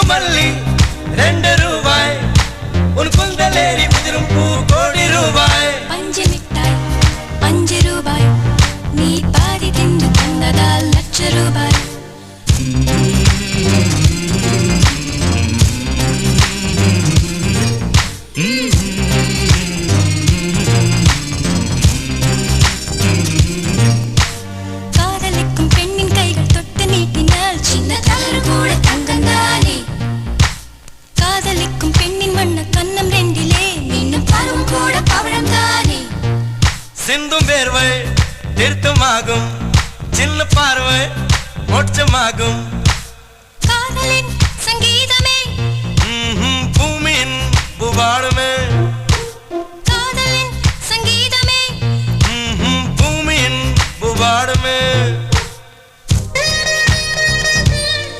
மல்லி 2 ரூபாய் உன் குந்தலேறி உதிரும் பூ கோடி ரூபாய் பஞ்சு மிட்டாய் 5 ரூபாய் நீ பாதி தின்று தந்ததால் லட்ச ரூபாய் காதலிக்கும் பெண்ணின் கைகள் தொட்டு நீட்டினால் சின்ன தளர் கூட தங்கந்தானே காதலிக்கும் பெண்ணின் வண்ண கண்ணம் ரெண்டிலே மீண்டும் பருவம் கூட பவழம் தானே சிந்தும் வேர்வை திருத்தமாகும் சின்ன பார்வை மோட்சமாகும்